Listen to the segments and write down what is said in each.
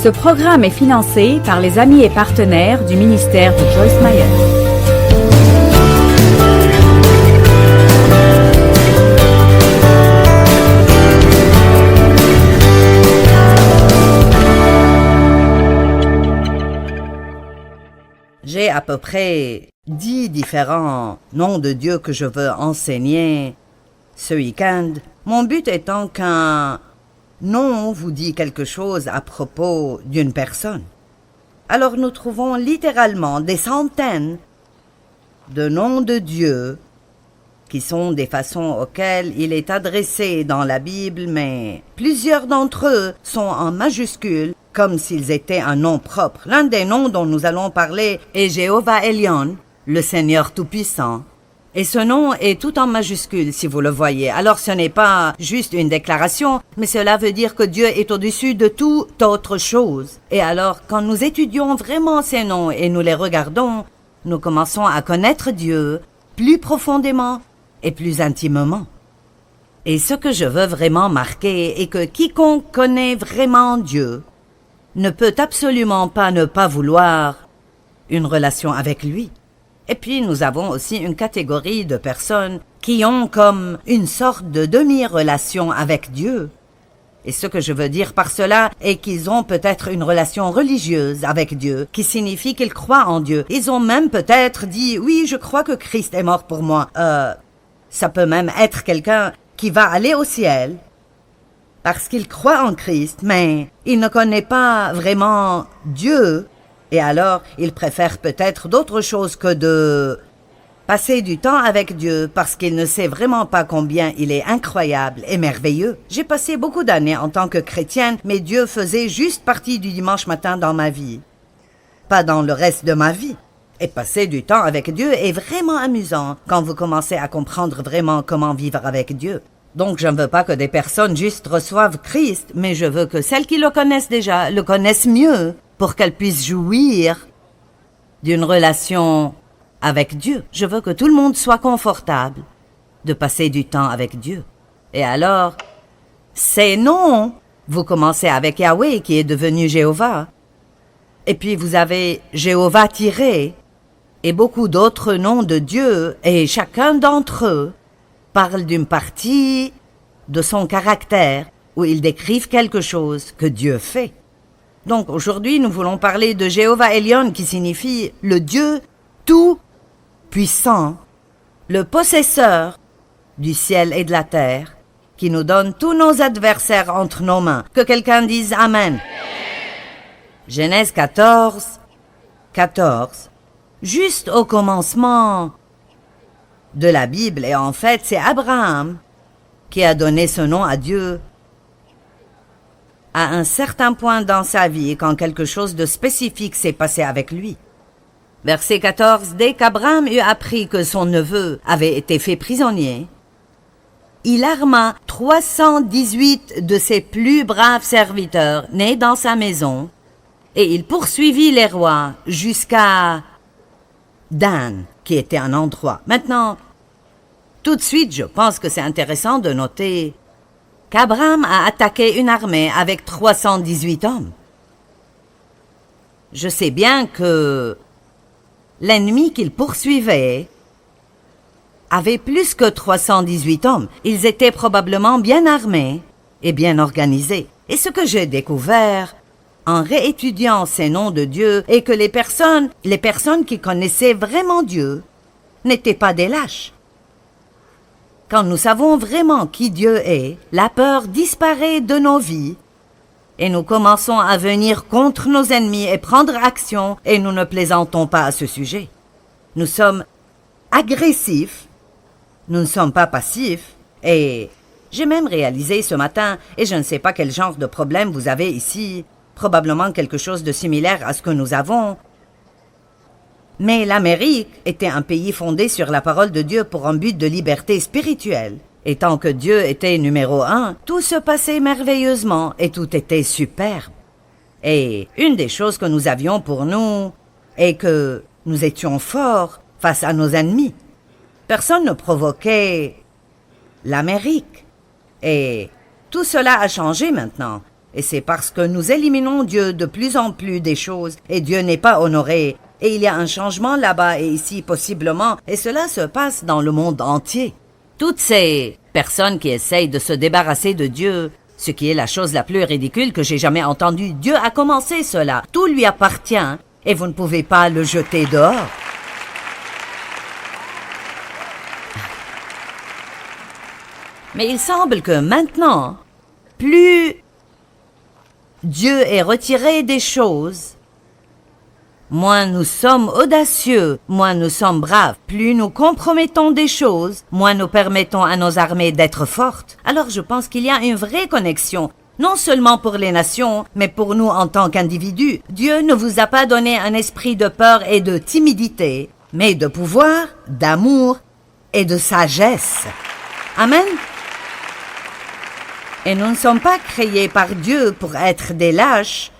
Ce programme est financé par les amis et partenaires du ministère de Joyce Meyer. J'ai à peu près 10 différents noms de Dieu que je veux enseigner ce week-end. Mon but étant qu'un nom vous dit quelque chose à propos d'une personne. Alors nous trouvons littéralement des centaines de noms de Dieu qui sont des façons auxquelles il est adressé dans la Bible, mais plusieurs d'entre eux sont en majuscules, comme s'ils étaient un nom propre. L'un des noms dont nous allons parler est Jéhovah Elyon, le Seigneur Tout-Puissant. Et ce nom est tout en majuscule, si vous le voyez. Alors ce n'est pas juste une déclaration, mais cela veut dire que Dieu est au-dessus de toute autre chose. Et alors, quand nous étudions vraiment ces noms et nous les regardons, nous commençons à connaître Dieu plus profondément et plus intimement. Et ce que je veux vraiment marquer est que quiconque connaît vraiment Dieu ne peut absolument pas ne pas vouloir une relation avec lui. Et puis nous avons aussi une catégorie de personnes qui ont comme une sorte de demi-relation avec Dieu. Et ce que je veux dire par cela est qu'ils ont peut-être une relation religieuse avec Dieu, qui signifie qu'ils croient en Dieu. Ils ont même peut-être dit « Oui, je crois que Christ est mort pour moi ». Ça peut même être quelqu'un qui va aller au ciel parce qu'il croit en Christ, mais il ne connaît pas vraiment Dieu. Et alors, il préfère peut-être d'autres choses que de passer du temps avec Dieu parce qu'il ne sait vraiment pas combien il est incroyable et merveilleux. J'ai passé beaucoup d'années en tant que chrétienne, mais Dieu faisait juste partie du dimanche matin dans ma vie, pas dans le reste de ma vie. Et passer du temps avec Dieu est vraiment amusant quand vous commencez à comprendre vraiment comment vivre avec Dieu. Donc je ne veux pas que des personnes juste reçoivent Christ, mais je veux que celles qui le connaissent déjà le connaissent mieux, pour qu'elle puisse jouir d'une relation avec Dieu. Je veux que tout le monde soit confortable de passer du temps avec Dieu. Et alors, ces noms, vous commencez avec Yahweh qui est devenu Jéhovah. Et puis vous avez Jéhovah tiré et beaucoup d'autres noms de Dieu, et chacun d'entre eux parle d'une partie de son caractère où ils décrivent quelque chose que Dieu fait. Donc aujourd'hui, nous voulons parler de Jéhovah Elyon qui signifie le Dieu tout-puissant, le possesseur du ciel et de la terre, qui nous donne tous nos adversaires entre nos mains. Que quelqu'un dise Amen. Genèse 14, 14. Juste au commencement de la Bible, et en fait, c'est Abraham qui a donné ce nom à Dieu à un certain point dans sa vie, quand quelque chose de spécifique s'est passé avec lui. Verset 14, dès qu'Abraham eut appris que son neveu avait été fait prisonnier, il arma 318 de ses plus braves serviteurs nés dans sa maison, et il poursuivit les rois jusqu'à Dan, qui était un endroit. Maintenant, tout de suite, je pense que c'est intéressant de noter qu'Abraham a attaqué une armée avec 318 hommes. Je sais bien que l'ennemi qu'il poursuivait avait plus que 318 hommes. Ils étaient probablement bien armés et bien organisés. Et ce que j'ai découvert en réétudiant ces noms de Dieu est que les personnes qui connaissaient vraiment Dieu n'étaient pas des lâches. Quand nous savons vraiment qui Dieu est, la peur disparaît de nos vies et nous commençons à venir contre nos ennemis et prendre action, et nous ne plaisantons pas à ce sujet. Nous sommes agressifs, nous ne sommes pas passifs, et j'ai même réalisé ce matin, et je ne sais pas quel genre de problème vous avez ici, probablement quelque chose de similaire à ce que nous avons, mais l'Amérique était un pays fondé sur la parole de Dieu pour un but de liberté spirituelle. Et tant que Dieu était numéro 1, tout se passait merveilleusement et tout était superbe. Et une des choses que nous avions pour nous est que nous étions forts face à nos ennemis. Personne ne provoquait l'Amérique. Et tout cela a changé maintenant. Et c'est parce que nous éliminons Dieu de plus en plus des choses et Dieu n'est pas honoré. Et il y a un changement là-bas et ici possiblement, et cela se passe dans le monde entier. Toutes ces personnes qui essayent de se débarrasser de Dieu, ce qui est la chose la plus ridicule que j'ai jamais entendue, Dieu a commencé cela, tout lui appartient et vous ne pouvez pas le jeter dehors. Mais il semble que maintenant, plus Dieu est retiré des choses, moins nous sommes audacieux, moins nous sommes braves, plus nous compromettons des choses, moins nous permettons à nos armées d'être fortes. Alors je pense qu'il y a une vraie connexion, non seulement pour les nations, mais pour nous en tant qu'individus. Dieu ne vous a pas donné un esprit de peur et de timidité, mais de pouvoir, d'amour et de sagesse. Amen. Et nous ne sommes pas créés par Dieu pour être des lâches,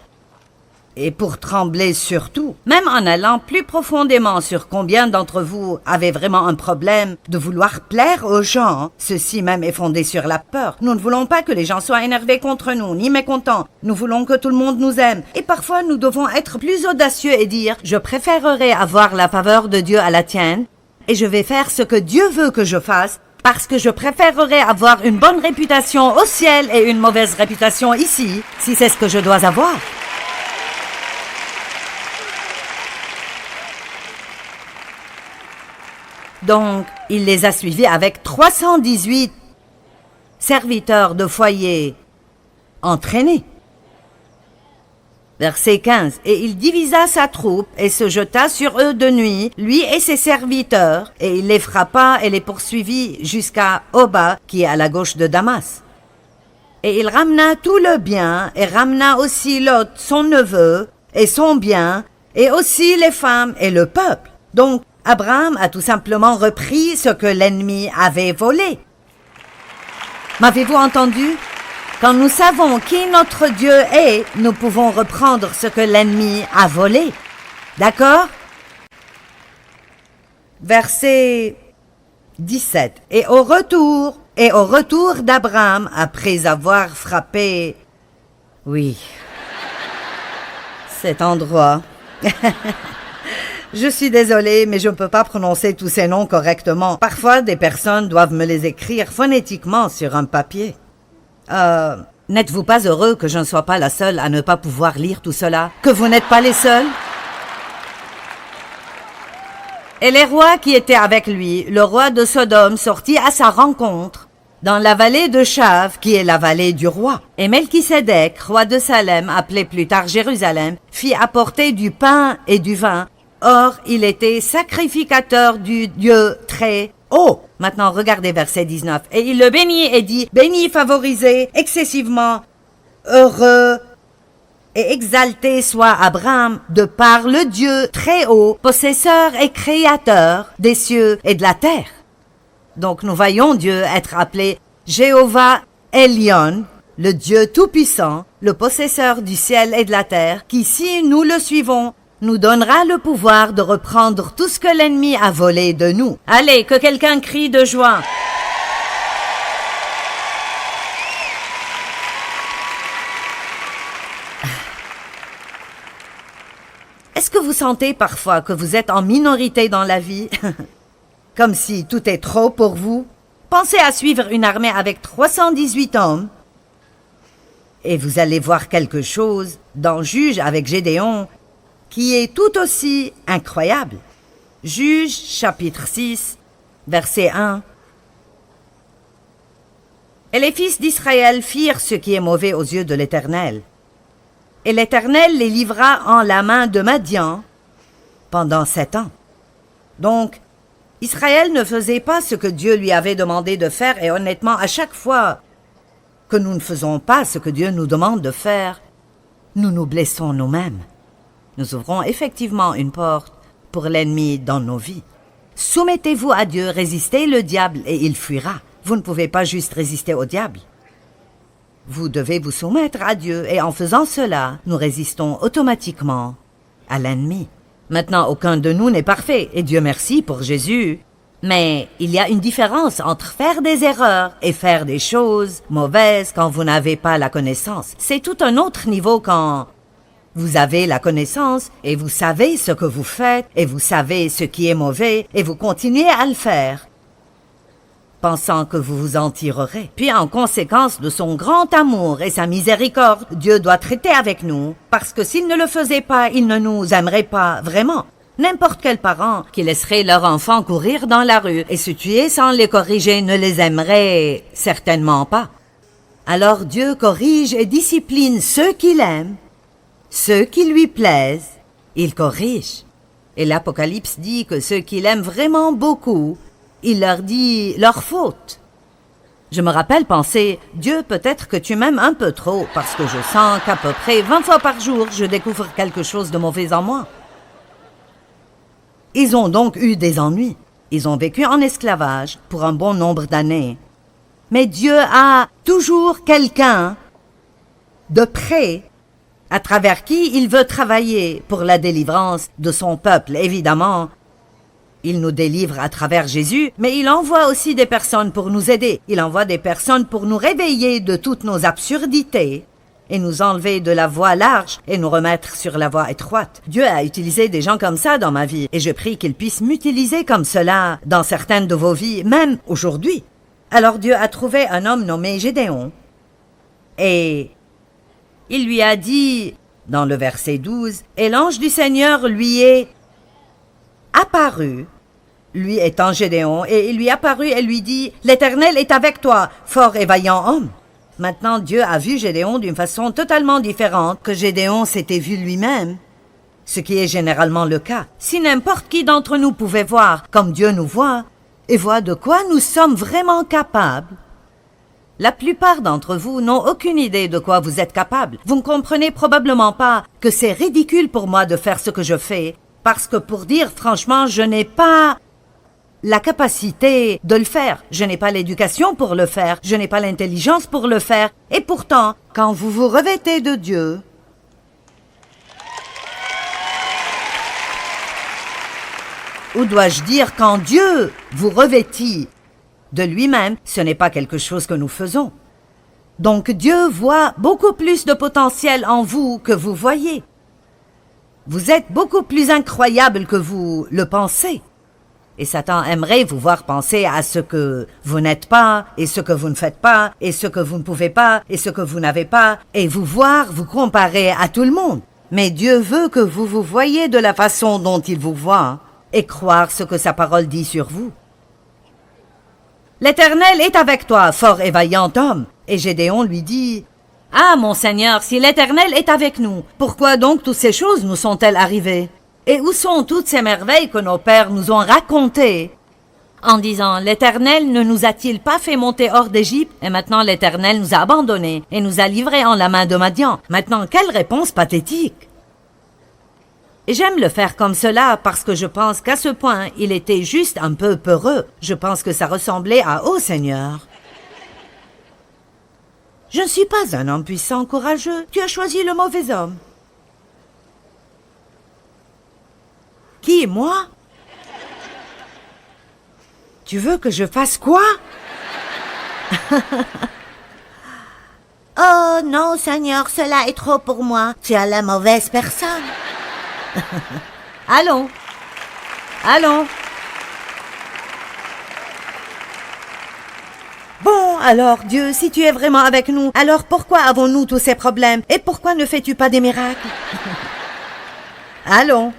et pour trembler surtout, même en allant plus profondément sur combien d'entre vous avaient vraiment un problème de vouloir plaire aux gens, ceci même est fondé sur la peur. Nous ne voulons pas que les gens soient énervés contre nous, ni mécontents. Nous voulons que tout le monde nous aime. Et parfois, nous devons être plus audacieux et dire « Je préférerais avoir la faveur de Dieu à la tienne, et je vais faire ce que Dieu veut que je fasse, parce que je préférerais avoir une bonne réputation au ciel et une mauvaise réputation ici, si c'est ce que je dois avoir. » Donc, il les a suivis avec 318 serviteurs de foyer entraînés. Verset 15. Et il divisa sa troupe et se jeta sur eux de nuit, lui et ses serviteurs, et il les frappa et les poursuivit jusqu'à Oba, qui est à la gauche de Damas. Et il ramena tout le bien, et ramena aussi Lot, son neveu, et son bien, et aussi les femmes et le peuple. Donc, Abraham a tout simplement repris ce que l'ennemi avait volé. M'avez-vous entendu? Quand nous savons qui notre Dieu est, nous pouvons reprendre ce que l'ennemi a volé. D'accord? Verset 17. Et au retour d'Abraham, après avoir frappé... Oui, cet endroit... Je suis désolée, mais je ne peux pas prononcer tous ces noms correctement. Parfois, des personnes doivent me les écrire phonétiquement sur un papier. N'êtes-vous pas heureux que je ne sois pas la seule à ne pas pouvoir lire tout cela? Que vous n'êtes pas les seuls? Et les rois qui étaient avec lui, le roi de Sodome sortit à sa rencontre dans la vallée de Chav, qui est la vallée du roi. Et Melchisédek, roi de Salem, appelé plus tard Jérusalem, fit apporter du pain et du vin. Or, il était sacrificateur du Dieu très haut. Maintenant, regardez verset 19. Et il le bénit et dit, béni, favorisé, excessivement heureux et exalté soit Abraham de par le Dieu très haut, possesseur et créateur des cieux et de la terre. Donc, nous voyons Dieu être appelé Jéhovah Elion, le Dieu tout-puissant, le possesseur du ciel et de la terre, qui, si nous le suivons, nous donnera le pouvoir de reprendre tout ce que l'ennemi a volé de nous. Allez, que quelqu'un crie de joie. Est-ce que vous sentez parfois que vous êtes en minorité dans la vie? Comme si tout est trop pour vous? Pensez à suivre une armée avec 318 hommes. Et vous allez voir quelque chose dans Juge avec Gédéon qui est tout aussi incroyable. Juge, chapitre 6, verset 1. Et les fils d'Israël firent ce qui est mauvais aux yeux de l'Éternel. Et l'Éternel les livra en la main de Madian pendant 7 ans. Donc, Israël ne faisait pas ce que Dieu lui avait demandé de faire, et honnêtement, à chaque fois que nous ne faisons pas ce que Dieu nous demande de faire, nous nous blessons nous-mêmes. Nous ouvrons effectivement une porte pour l'ennemi dans nos vies. Soumettez-vous à Dieu, résistez le diable et il fuira. Vous ne pouvez pas juste résister au diable. Vous devez vous soumettre à Dieu et en faisant cela, nous résistons automatiquement à l'ennemi. Maintenant, aucun de nous n'est parfait et Dieu merci pour Jésus Mais il y a une différence entre faire des erreurs et faire des choses mauvaises quand vous n'avez pas la connaissance. C'est tout un autre niveau quand vous avez la connaissance et vous savez ce que vous faites et vous savez ce qui est mauvais et vous continuez à le faire, pensant que vous vous en tirerez. Puis en conséquence de son grand amour et sa miséricorde, Dieu doit traiter avec nous, parce que s'il ne le faisait pas, il ne nous aimerait pas vraiment. N'importe quel parent qui laisserait leur enfant courir dans la rue et se tuer sans les corriger ne les aimerait certainement pas. Alors Dieu corrige et discipline ceux qu'il aime, ceux qui lui plaisent, il corrige. Et l'Apocalypse dit que ceux qu'il aime vraiment beaucoup, il leur dit leur faute. Je me rappelle penser, Dieu, peut-être que tu m'aimes un peu trop, parce que je sens qu'à peu près 20 fois par jour, je découvre quelque chose de mauvais en moi. Ils ont donc eu des ennuis. Ils ont vécu en esclavage pour un bon nombre d'années. Mais Dieu a toujours quelqu'un de près à travers qui il veut travailler pour la délivrance de son peuple, évidemment. Il nous délivre à travers Jésus, mais il envoie aussi des personnes pour nous aider. Il envoie des personnes pour nous réveiller de toutes nos absurdités et nous enlever de la voie large et nous remettre sur la voie étroite. Dieu a utilisé des gens comme ça dans ma vie et je prie qu'il puisse m'utiliser comme cela dans certaines de vos vies, même aujourd'hui. Alors Dieu a trouvé un homme nommé Gédéon et il lui a dit, dans le verset 12, « Et l'ange du Seigneur lui est apparu, lui étant Gédéon, et il lui apparut et lui dit, « L'Éternel est avec toi, fort et vaillant homme. » Maintenant, Dieu a vu Gédéon d'une façon totalement différente que Gédéon s'était vu lui-même, ce qui est généralement le cas. Si n'importe qui d'entre nous pouvait voir comme Dieu nous voit, et voit de quoi nous sommes vraiment capables, la plupart d'entre vous n'ont aucune idée de quoi vous êtes capables. Vous ne comprenez probablement pas que c'est ridicule pour moi de faire ce que je fais, parce que pour dire franchement, je n'ai pas la capacité de le faire. Je n'ai pas l'éducation pour le faire. Je n'ai pas l'intelligence pour le faire. Et pourtant, quand vous vous revêtez de Dieu, ou dois-je dire, quand Dieu vous revêtit de lui-même, ce n'est pas quelque chose que nous faisons. Donc Dieu voit beaucoup plus de potentiel en vous que vous voyez. Vous êtes beaucoup plus incroyable que vous le pensez. Et Satan aimerait vous voir penser à ce que vous n'êtes pas, et ce que vous ne faites pas, et ce que vous ne pouvez pas, et ce que vous n'avez pas, et vous voir vous comparer à tout le monde. Mais Dieu veut que vous vous voyez de la façon dont il vous voit, et croire ce que sa parole dit sur vous. L'Éternel est avec toi, fort et vaillant homme. Et Gédéon lui dit, « Ah, mon Seigneur, si l'Éternel est avec nous, pourquoi donc toutes ces choses nous sont-elles arrivées? Et où sont toutes ces merveilles que nos pères nous ont racontées? » En disant, « L'Éternel ne nous a-t-il pas fait monter hors d'Égypte? Et maintenant l'Éternel nous a abandonnés et nous a livrés en la main de Madian. » Maintenant, quelle réponse pathétique! Et j'aime le faire comme cela parce que je pense qu'à ce point, il était juste un peu peureux. Je pense que ça ressemblait à « Oh Seigneur ». Je ne suis pas un homme puissant, courageux. Tu as choisi le mauvais homme. Qui, moi? Tu veux que je fasse quoi? Oh non, Seigneur, cela est trop pour moi. Tu as la mauvaise personne. Allons. Allons. Bon, alors, Dieu, si tu es vraiment avec nous, alors pourquoi avons-nous tous ces problèmes? Et pourquoi ne fais-tu pas des miracles? Allons.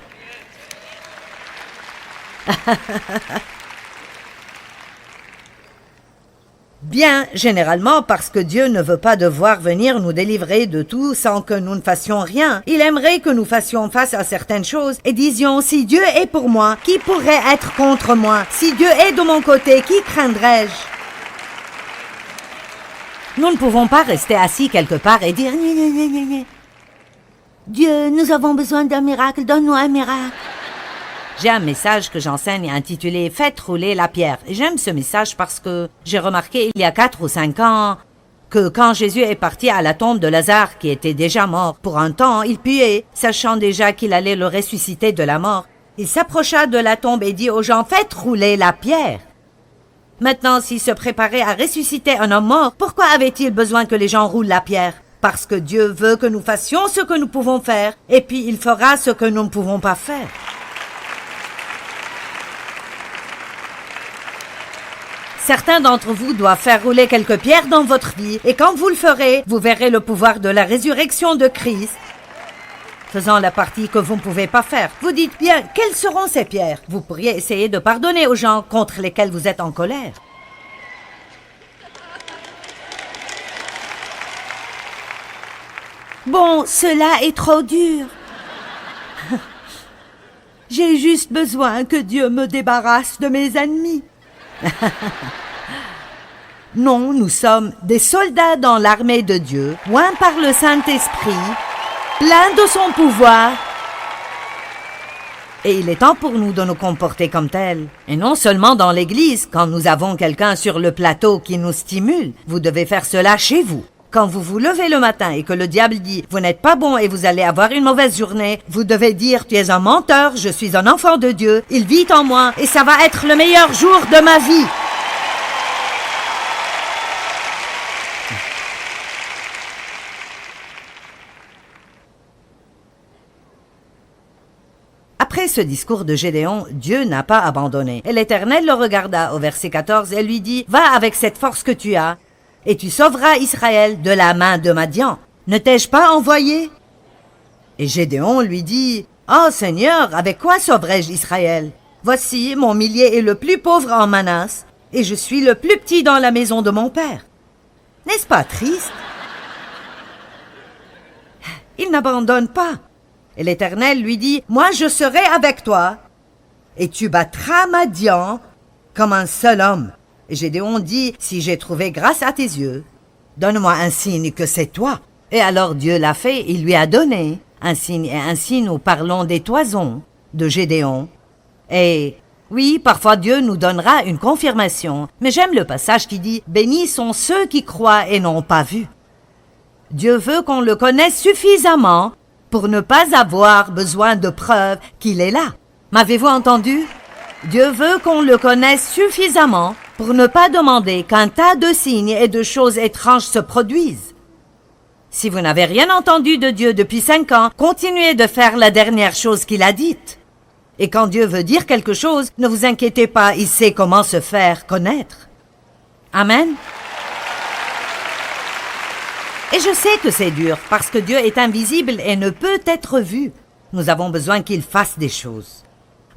Bien, généralement parce que Dieu ne veut pas devoir venir nous délivrer de tout sans que nous ne fassions rien. Il aimerait que nous fassions face à certaines choses et disions, si Dieu est pour moi, qui pourrait être contre moi? Si Dieu est de mon côté, qui craindrais-je? Nous ne pouvons pas rester assis quelque part et dire, Dieu, nous avons besoin d'un miracle, donne-nous un miracle. J'ai un message que j'enseigne intitulé « Faites rouler la pierre ». Et j'aime ce message parce que j'ai remarqué il y a 4 ou 5 ans que quand Jésus est parti à la tombe de Lazare, qui était déjà mort pour un temps, il puait, sachant déjà qu'il allait le ressusciter de la mort. Il s'approcha de la tombe et dit aux gens, faites rouler la pierre. Maintenant, s'il se préparait à ressusciter un homme mort, pourquoi avait-il besoin que les gens roulent la pierre? Parce que Dieu veut que nous fassions ce que nous pouvons faire, et puis il fera ce que nous ne pouvons pas faire. Certains d'entre vous doivent faire rouler quelques pierres dans votre vie, et quand vous le ferez, vous verrez le pouvoir de la résurrection de Christ faisant la partie que vous ne pouvez pas faire. Vous dites bien, quelles seront ces pierres? Vous pourriez essayer de pardonner aux gens contre lesquels vous êtes en colère. Bon, cela est trop dur. J'ai juste besoin que Dieu me débarrasse de mes ennemis. Non, nous sommes des soldats dans l'armée de Dieu, oints par le Saint-Esprit, pleins de son pouvoir. Et il est temps pour nous de nous comporter comme tels. Et non seulement dans l'Église, quand nous avons quelqu'un sur le plateau qui nous stimule. Vous devez faire cela chez vous. Quand vous vous levez le matin et que le diable dit « Vous n'êtes pas bon et vous allez avoir une mauvaise journée », vous devez dire « Tu es un menteur, je suis un enfant de Dieu, il vit en moi et ça va être le meilleur jour de ma vie. » Après ce discours de Gédéon, Dieu n'a pas abandonné. Et l'Éternel le regarda au verset 14 et lui dit « Va avec cette force que tu as, et tu sauveras Israël de la main de Madian. Ne t'ai-je pas envoyé ?» Et Gédéon lui dit « Oh Seigneur, avec quoi sauverai-je Israël? Voici, mon millier est le plus pauvre en Manasse, et je suis le plus petit dans la maison de mon père. N'est-ce pas triste? » Il n'abandonne pas. Et l'Éternel lui dit, « Moi je serai avec toi, et tu battras Madian comme un seul homme. » Et Gédéon dit, « Si j'ai trouvé grâce à tes yeux, donne-moi un signe que c'est toi. » Et alors Dieu l'a fait, il lui a donné un signe. Et ainsi nous parlons des toisons de Gédéon. Et oui, parfois Dieu nous donnera une confirmation, mais j'aime le passage qui dit, « Bénis sont ceux qui croient et n'ont pas vu. » Dieu veut qu'on le connaisse suffisamment pour ne pas avoir besoin de preuves qu'il est là. M'avez-vous entendu? Dieu veut qu'on le connaisse suffisamment pour ne pas demander qu'un tas de signes et de choses étranges se produisent. Si vous n'avez rien entendu de Dieu depuis 5 ans, continuez de faire la dernière chose qu'il a dite. Et quand Dieu veut dire quelque chose, ne vous inquiétez pas, il sait comment se faire connaître. Amen. Et je sais que c'est dur, parce que Dieu est invisible et ne peut être vu. Nous avons besoin qu'il fasse des choses.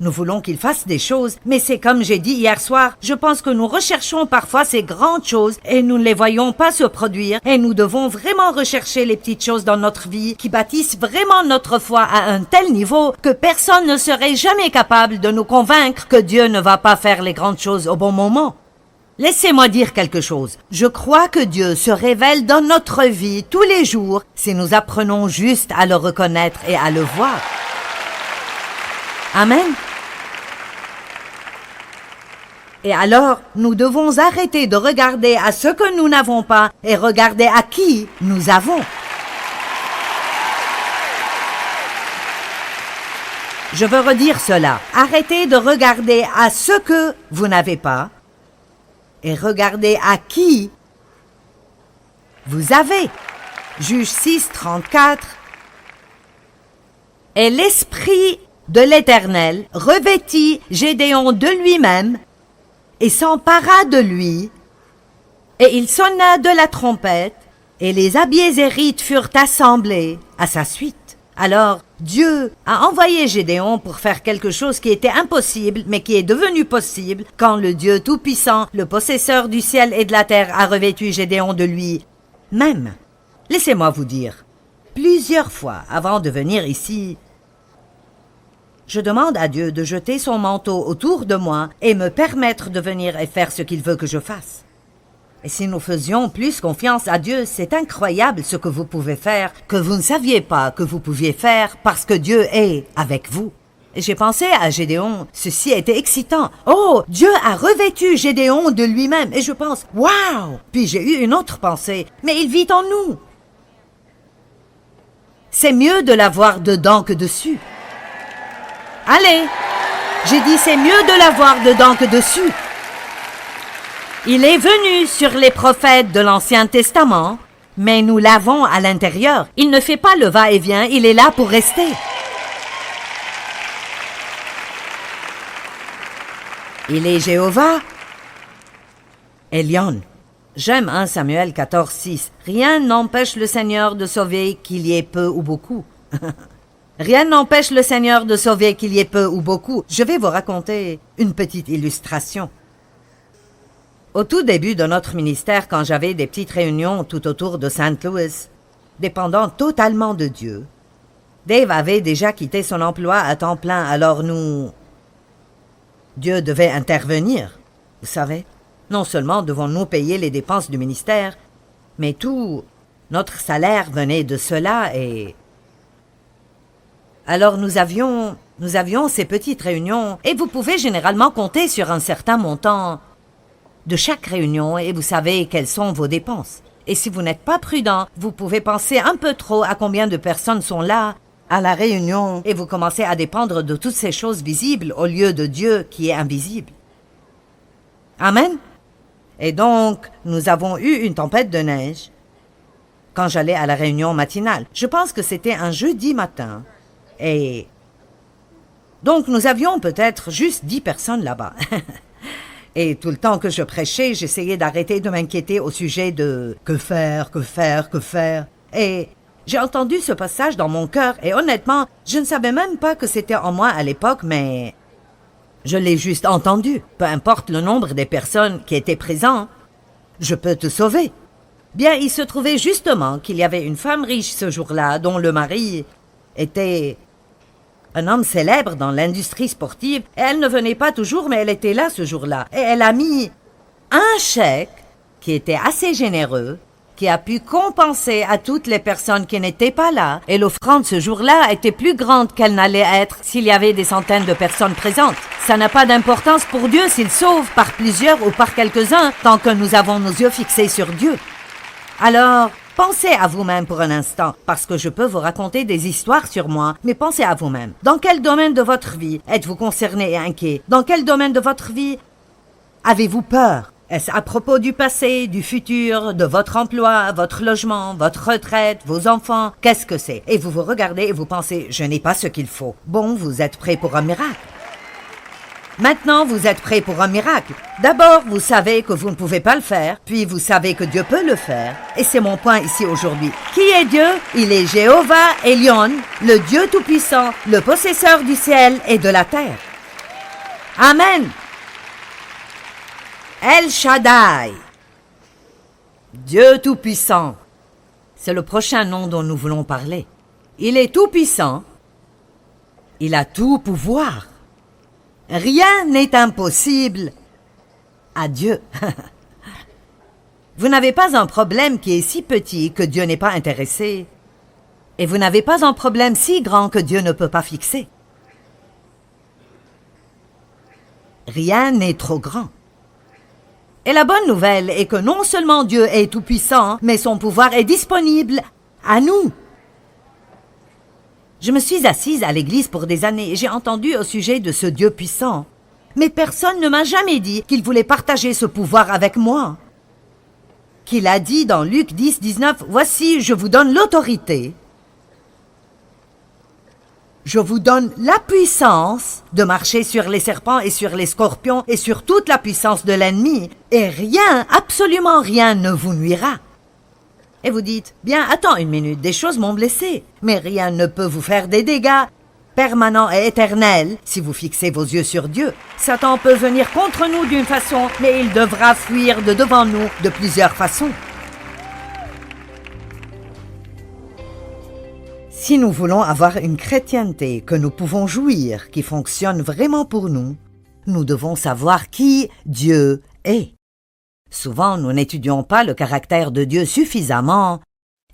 Nous voulons qu'il fasse des choses, mais c'est comme j'ai dit hier soir, je pense que nous recherchons parfois ces grandes choses et nous ne les voyons pas se produire, et nous devons vraiment rechercher les petites choses dans notre vie qui bâtissent vraiment notre foi à un tel niveau que personne ne serait jamais capable de nous convaincre que Dieu ne va pas faire les grandes choses au bon moment. Laissez-moi dire quelque chose. Je crois que Dieu se révèle dans notre vie tous les jours si nous apprenons juste à le reconnaître et à le voir. Amen. Et alors, nous devons arrêter de regarder à ce que nous n'avons pas et regarder à qui nous avons. Je veux redire cela. Arrêtez de regarder à ce que vous n'avez pas et regardez à qui vous avez. Juge 6, 34. Et l'Esprit de l'Éternel revêtit Gédéon de lui-même et s'empara de lui, et il sonna de la trompette, et les Abiézérites furent assemblés à sa suite. Alors Dieu a envoyé Gédéon pour faire quelque chose qui était impossible, mais qui est devenu possible quand le Dieu Tout-Puissant, le possesseur du ciel et de la terre, a revêtu Gédéon de lui-même. Laissez-moi vous dire, plusieurs fois avant de venir ici, je demande à Dieu de jeter son manteau autour de moi et me permettre de venir et faire ce qu'il veut que je fasse. Et si nous faisions plus confiance à Dieu, c'est incroyable ce que vous pouvez faire, que vous ne saviez pas que vous pouviez faire parce que Dieu est avec vous. Et j'ai pensé à Gédéon, ceci était excitant. Oh, Dieu a revêtu Gédéon de lui-même. Et je pense, waouh! Puis j'ai eu une autre pensée, mais il vit en nous. C'est mieux de l'avoir dedans que dessus. Allez! J'ai dit c'est mieux de l'avoir dedans que dessus. Il est venu sur les prophètes de l'Ancien Testament, mais nous l'avons à l'intérieur. Il ne fait pas le va-et-vient, il est là pour rester. Il est Jéhovah Elion. J'aime 1 Samuel 14:6. Rien n'empêche le Seigneur de sauver qu'il y ait peu ou beaucoup. Rien n'empêche le Seigneur de sauver qu'il y ait peu ou beaucoup. Je vais vous raconter une petite illustration. Au tout début de notre ministère, quand j'avais des petites réunions tout autour de St. Louis, dépendant totalement de Dieu, Dave avait déjà quitté son emploi à temps plein, alors Dieu devait intervenir, vous savez. Non seulement devons-nous payer les dépenses du ministère, mais tout notre salaire venait de cela et... Alors nous avions ces petites réunions et vous pouvez généralement compter sur un certain montant de chaque réunion et vous savez quelles sont vos dépenses. Et si vous n'êtes pas prudent, vous pouvez penser un peu trop à combien de personnes sont là à la réunion et vous commencez à dépendre de toutes ces choses visibles au lieu de Dieu qui est invisible. Amen. Et donc, nous avons eu une tempête de neige quand j'allais à la réunion matinale. Je pense que c'était un jeudi matin. Et donc, nous avions peut-être juste 10 personnes là-bas. Et tout le temps que je prêchais, j'essayais d'arrêter de m'inquiéter au sujet de « que faire, que faire, que faire ?» Et j'ai entendu ce passage dans mon cœur et honnêtement, je ne savais même pas que c'était en moi à l'époque, mais je l'ai juste entendu. Peu importe le nombre des personnes qui étaient présentes, je peux te sauver. Bien, il se trouvait justement qu'il y avait une femme riche ce jour-là dont le mari était un homme célèbre dans l'industrie sportive et elle ne venait pas toujours, mais elle était là ce jour-là. Et elle a mis un chèque qui était assez généreux, qui a pu compenser à toutes les personnes qui n'étaient pas là. Et l'offrande ce jour-là était plus grande qu'elle n'allait être s'il y avait des centaines de personnes présentes. Ça n'a pas d'importance pour Dieu s'il sauve par plusieurs ou par quelques-uns tant que nous avons nos yeux fixés sur Dieu. Alors, pensez à vous-même pour un instant, parce que je peux vous raconter des histoires sur moi, mais pensez à vous-même. Dans quel domaine de votre vie êtes-vous concerné et inquiet? Dans quel domaine de votre vie avez-vous peur? Est-ce à propos du passé, du futur, de votre emploi, votre logement, votre retraite, vos enfants? Qu'est-ce que c'est? Et vous vous regardez et vous pensez, je n'ai pas ce qu'il faut. Bon, vous êtes prêt pour un miracle. Maintenant, vous êtes prêt pour un miracle. D'abord, vous savez que vous ne pouvez pas le faire, puis vous savez que Dieu peut le faire. Et c'est mon point ici aujourd'hui. Qui est Dieu? Il est Jéhovah Elion, le Dieu Tout-Puissant, le possesseur du ciel et de la terre. Amen. El Shaddai, Dieu Tout-Puissant. C'est le prochain nom dont nous voulons parler. Il est tout-puissant. Il a tout pouvoir. Rien n'est impossible à Dieu. Vous n'avez pas un problème qui est si petit que Dieu n'est pas intéressé. Et vous n'avez pas un problème si grand que Dieu ne peut pas fixer. Rien n'est trop grand. Et la bonne nouvelle est que non seulement Dieu est tout-puissant, mais son pouvoir est disponible à nous. Je me suis assise à l'église pour des années et j'ai entendu au sujet de ce Dieu puissant. Mais personne ne m'a jamais dit qu'il voulait partager ce pouvoir avec moi. Qu'il a dit dans Luc 10, 19, « Voici, je vous donne l'autorité. Je vous donne la puissance de marcher sur les serpents et sur les scorpions et sur toute la puissance de l'ennemi, et rien, absolument rien ne vous nuira. » Et vous dites, bien, attends une minute, des choses m'ont blessé, mais rien ne peut vous faire des dégâts permanents et éternels si vous fixez vos yeux sur Dieu. Satan peut venir contre nous d'une façon, mais il devra fuir de devant nous de plusieurs façons. Si nous voulons avoir une chrétienté que nous pouvons jouir, qui fonctionne vraiment pour nous, nous devons savoir qui Dieu est. Souvent, nous n'étudions pas le caractère de Dieu suffisamment,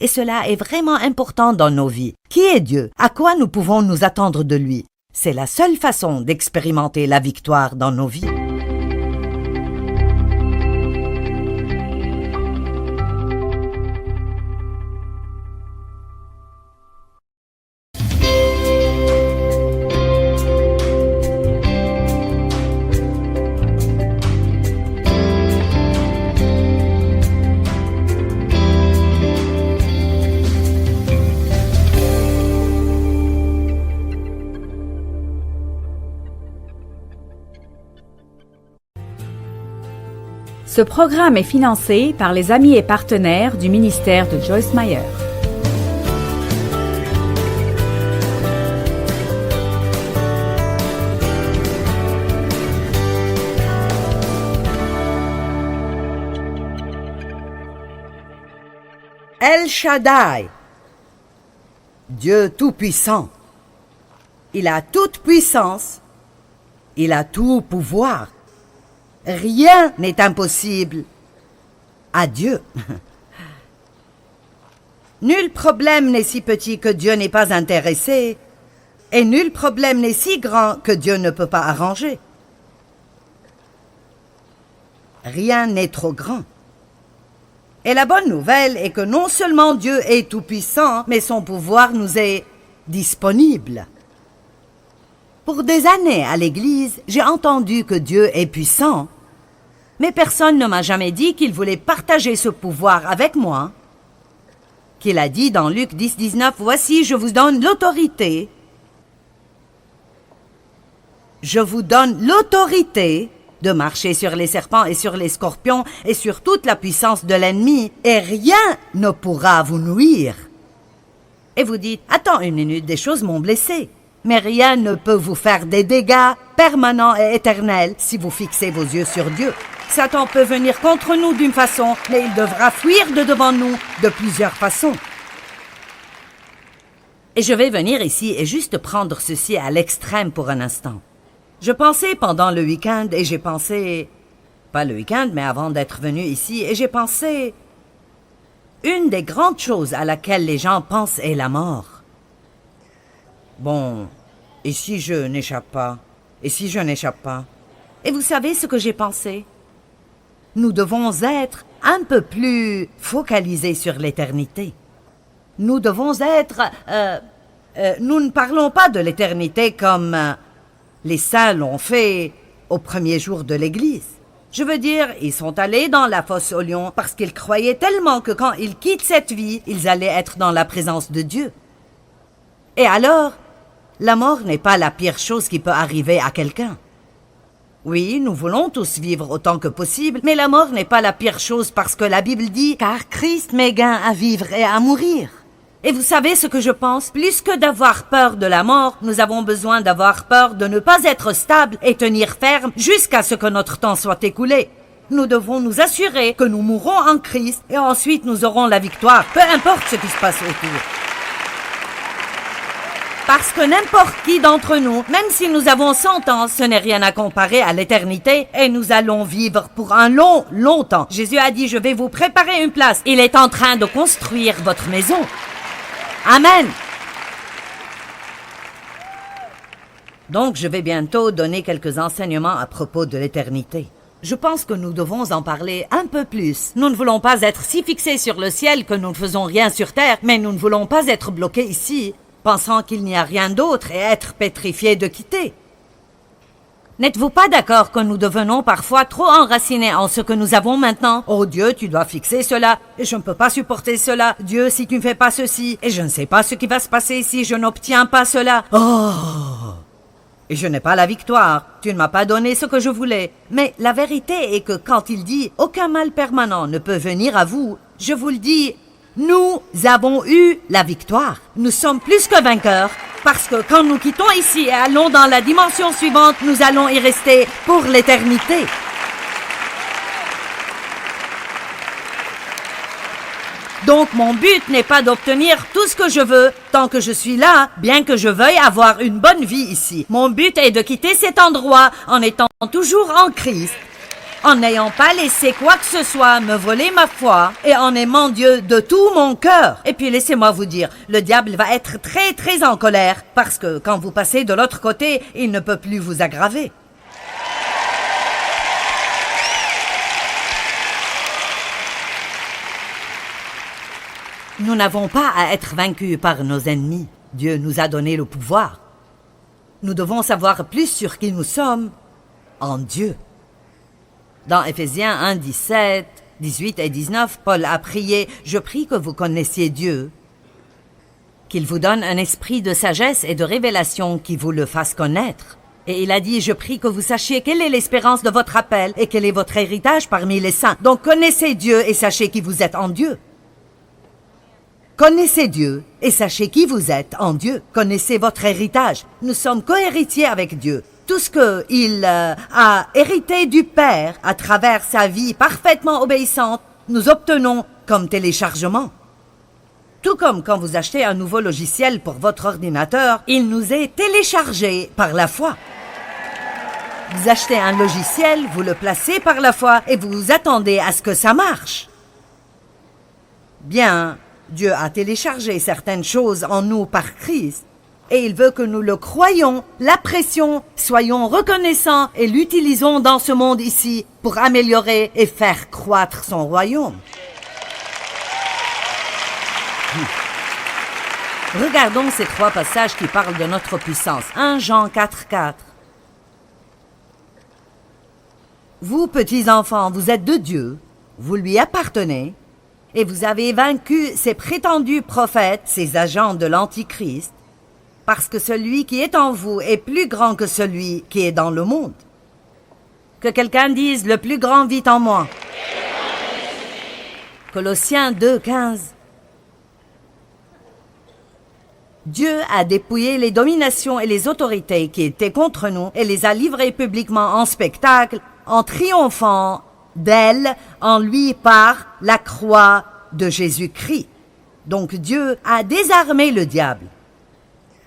et cela est vraiment important dans nos vies. Qui est Dieu? À quoi nous pouvons nous attendre de lui? C'est la seule façon d'expérimenter la victoire dans nos vies. Ce programme est financé par les amis et partenaires du ministère de Joyce Meyer. El Shaddai, Dieu Tout-Puissant. Il a toute puissance, il a tout pouvoir. Rien n'est impossible à Dieu. Nul problème n'est si petit que Dieu n'est pas intéressé, et nul problème n'est si grand que Dieu ne peut pas arranger. Rien n'est trop grand. Et la bonne nouvelle est que non seulement Dieu est tout-puissant, mais son pouvoir nous est disponible. Pour des années à l'Église, j'ai entendu que Dieu est puissant, mais personne ne m'a jamais dit qu'il voulait partager ce pouvoir avec moi. Qu'il a dit dans Luc 10, 19, « Voici, je vous donne l'autorité. Je vous donne l'autorité de marcher sur les serpents et sur les scorpions et sur toute la puissance de l'ennemi, et rien ne pourra vous nuire. » Et vous dites, « Attends une minute, des choses m'ont blessé. » Mais rien ne peut vous faire des dégâts permanents et éternels si vous fixez vos yeux sur Dieu. Satan peut venir contre nous d'une façon, mais il devra fuir de devant nous de plusieurs façons. Et je vais venir ici et juste prendre ceci à l'extrême pour un instant. Je pensais pendant le week-end et j'ai pensé... Pas le week-end, mais avant d'être venu ici, et j'ai pensé... Une des grandes choses à laquelle les gens pensent est la mort. Bon, et si je n'échappe pas? Et si je n'échappe pas? Et vous savez ce que j'ai pensé? Nous devons être un peu plus focalisés sur l'éternité. Nous devons être... nous ne parlons pas de l'éternité comme les saints l'ont fait au premier jour de l'Église. Je veux dire, ils sont allés dans la fosse aux lions parce qu'ils croyaient tellement que quand ils quittent cette vie, ils allaient être dans la présence de Dieu. Et alors, la mort n'est pas la pire chose qui peut arriver à quelqu'un. Oui, nous voulons tous vivre autant que possible, mais la mort n'est pas la pire chose parce que la Bible dit « Car Christ m'est gain à vivre et à mourir ». Et vous savez ce que je pense? Plus que d'avoir peur de la mort, nous avons besoin d'avoir peur de ne pas être stable et tenir ferme jusqu'à ce que notre temps soit écoulé. Nous devons nous assurer que nous mourrons en Christ et ensuite nous aurons la victoire, peu importe ce qui se passe autour. Parce que n'importe qui d'entre nous, même si nous avons 100 ans, ce n'est rien à comparer à l'éternité et nous allons vivre pour un long temps. Jésus a dit, je vais vous préparer une place. Il est en train de construire votre maison. Amen. Donc, je vais bientôt donner quelques enseignements à propos de l'éternité. Je pense que nous devons en parler un peu plus. Nous ne voulons pas être si fixés sur le ciel que nous ne faisons rien sur terre, mais nous ne voulons pas être bloqués ici, pensant qu'il n'y a rien d'autre et être pétrifiés de quitter. N'êtes-vous pas d'accord que nous devenons parfois trop enracinés en ce que nous avons maintenant? Oh Dieu, tu dois fixer cela, et je ne peux pas supporter cela. Dieu, si tu ne fais pas ceci, et je ne sais pas ce qui va se passer si je n'obtiens pas cela. Oh! Et je n'ai pas la victoire. Tu ne m'as pas donné ce que je voulais. Mais la vérité est que quand il dit « Aucun mal permanent ne peut venir à vous », je vous le dis, nous avons eu la victoire. Nous sommes plus que vainqueurs. Parce que quand nous quittons ici et allons dans la dimension suivante, nous allons y rester pour l'éternité. Donc mon but n'est pas d'obtenir tout ce que je veux tant que je suis là, bien que je veuille avoir une bonne vie ici. Mon but est de quitter cet endroit en étant toujours en Christ, en n'ayant pas laissé quoi que ce soit me voler ma foi et en aimant Dieu de tout mon cœur. Et puis laissez-moi vous dire, le diable va être très en colère parce que quand vous passez de l'autre côté, il ne peut plus vous aggraver. Nous n'avons pas à être vaincus par nos ennemis. Dieu nous a donné le pouvoir. Nous devons savoir plus sur qui nous sommes en Dieu. Dans Éphésiens 1, 17, 18 et 19, Paul a prié « Je prie que vous connaissiez Dieu, qu'il vous donne un esprit de sagesse et de révélation qui vous le fasse connaître. Et il a dit, je prie que vous sachiez quelle est l'espérance de votre appel et quel est votre héritage parmi les saints. Donc connaissez Dieu et sachez qui vous êtes en Dieu. Connaissez Dieu et sachez qui vous êtes en Dieu. Connaissez votre héritage. Nous sommes co-héritiers avec Dieu. Tout ce qu'il a hérité du Père à travers sa vie parfaitement obéissante, nous obtenons comme téléchargement. Tout comme quand vous achetez un nouveau logiciel pour votre ordinateur, il nous est téléchargé par la foi. Vous achetez un logiciel, vous le placez par la foi et vous vous attendez à ce que ça marche. Bien, Dieu a téléchargé certaines choses en nous par Christ et il veut que nous le croyions, l'apprécions, soyons reconnaissants et l'utilisons dans ce monde ici pour améliorer et faire croître son royaume. Regardons ces 3 passages qui parlent de notre puissance. 1 Jean 4:4. Vous, petits enfants, vous êtes de Dieu, vous lui appartenez, et vous avez vaincu ces prétendus prophètes, ces agents de l'Antichrist, parce que celui qui est en vous est plus grand que celui qui est dans le monde. Que quelqu'un dise, le plus grand vit en moi. Colossiens 2:15. Dieu a dépouillé les dominations et les autorités qui étaient contre nous et les a livrées publiquement en spectacle, en triomphant d'elles en lui par la croix de Jésus-Christ. Donc Dieu a désarmé le diable.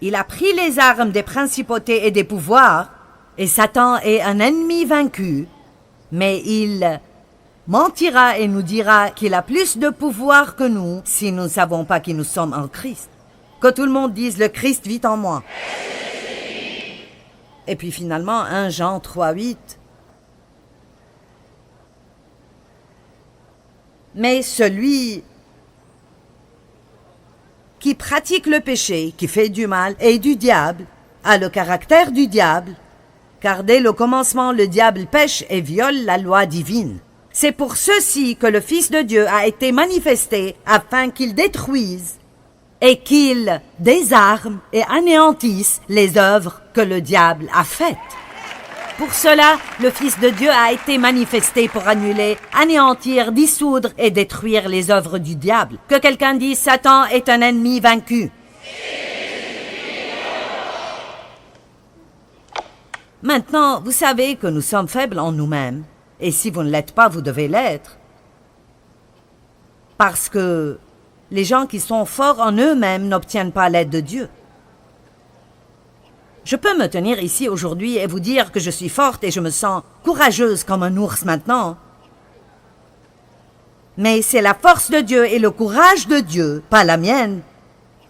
Il a pris les armes des principautés et des pouvoirs, et Satan est un ennemi vaincu, mais il mentira et nous dira qu'il a plus de pouvoir que nous si nous ne savons pas qui nous sommes en Christ. Que tout le monde dise « le Christ vit en moi ». Et puis finalement, 1 Jean 3:8. Mais celui qui pratique le péché, qui fait du mal, est du diable, a le caractère du diable, car dès le commencement, le diable pêche et viole la loi divine. C'est pour ceci que le Fils de Dieu a été manifesté, afin qu'il détruise et qu'il désarme et anéantisse les œuvres que le diable a faites. Pour cela, le Fils de Dieu a été manifesté pour annuler, anéantir, dissoudre et détruire les œuvres du diable. Que quelqu'un dise « Satan est un ennemi vaincu ». Maintenant, vous savez que nous sommes faibles en nous-mêmes. Et si vous ne l'êtes pas, vous devez l'être. Parce que les gens qui sont forts en eux-mêmes n'obtiennent pas l'aide de Dieu. Je peux me tenir ici aujourd'hui et vous dire que je suis forte et je me sens courageuse comme un ours maintenant. Mais c'est la force de Dieu et le courage de Dieu, pas la mienne,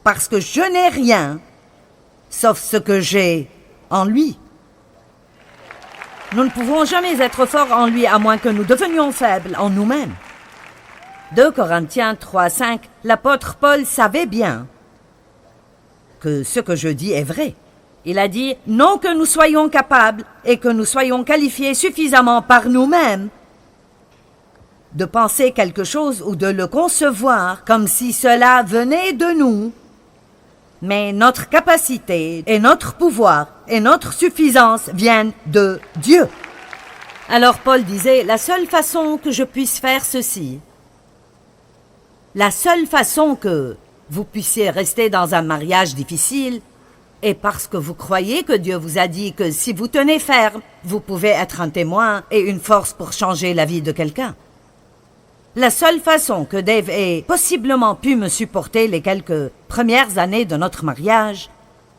parce que je n'ai rien, sauf ce que j'ai en lui. Nous ne pouvons jamais être forts en lui à moins que nous devenions faibles en nous-mêmes. 2 Corinthiens 3:5, l'apôtre Paul savait bien que ce que je dis est vrai. Il a dit, non que nous soyons capables et que nous soyons qualifiés suffisamment par nous-mêmes de penser quelque chose ou de le concevoir comme si cela venait de nous, mais notre capacité et notre pouvoir et notre suffisance viennent de Dieu. Alors Paul disait, la seule façon que je puisse faire ceci, la seule façon que vous puissiez rester dans un mariage difficile est parce que vous croyez que Dieu vous a dit que si vous tenez ferme, vous pouvez être un témoin et une force pour changer la vie de quelqu'un. La seule façon que Dave ait possiblement pu me supporter les quelques premières années de notre mariage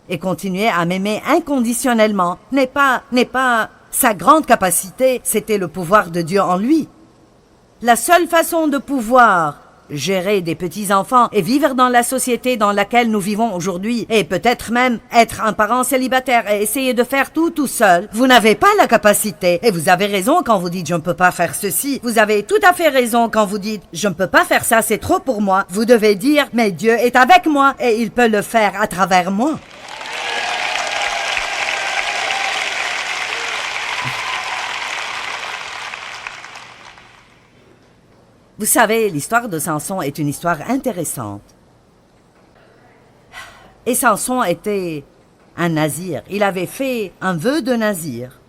et continuer à m'aimer inconditionnellement n'est pas sa grande capacité, c'était le pouvoir de Dieu en lui. La seule façon de pouvoir gérer des petits-enfants et vivre dans la société dans laquelle nous vivons aujourd'hui et peut-être même être un parent célibataire et essayer de faire tout seul, vous n'avez pas la capacité. Et vous avez raison quand vous dites « je ne peux pas faire ceci ». Vous avez tout à fait raison quand vous dites « je ne peux pas faire ça, c'est trop pour moi ». Vous devez dire « mais Dieu est avec moi et il peut le faire à travers moi ». Vous savez, l'histoire de Samson est une histoire intéressante. Et Samson était un nazir. Il avait fait un vœu de nazir.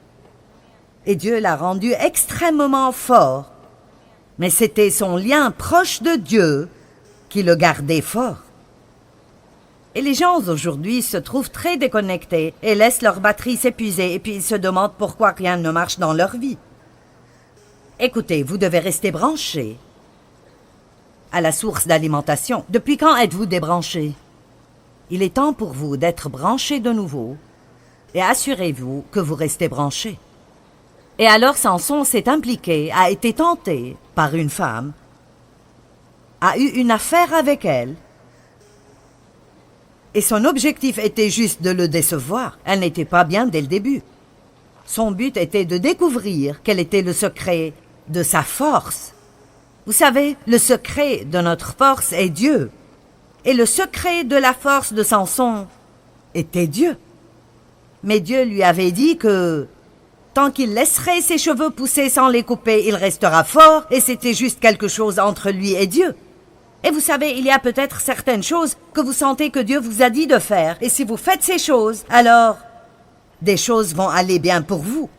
Et Dieu l'a rendu extrêmement fort. Mais c'était son lien proche de Dieu qui le gardait fort. Et les gens aujourd'hui se trouvent très déconnectés et laissent leur batterie s'épuiser et puis ils se demandent pourquoi rien ne marche dans leur vie. Écoutez, vous devez rester branchés à la source d'alimentation. Depuis quand êtes-vous débranchés? Il est temps pour vous d'être branchés de nouveau et assurez-vous que vous restez branchés. Et alors Samson s'est impliqué, a été tenté par une femme, a eu une affaire avec elle, et son objectif était juste de le décevoir. Elle n'était pas bien dès le début. Son but était de découvrir quel était le secret de sa force. Vous savez, le secret de notre force est Dieu. Et le secret de la force de Samson était Dieu. Mais Dieu lui avait dit que tant qu'il laisserait ses cheveux pousser sans les couper, il restera fort, et c'était juste quelque chose entre lui et Dieu. Et vous savez, il y a peut-être certaines choses que vous sentez que Dieu vous a dit de faire, et si vous faites ces choses, alors des choses vont aller bien pour vous.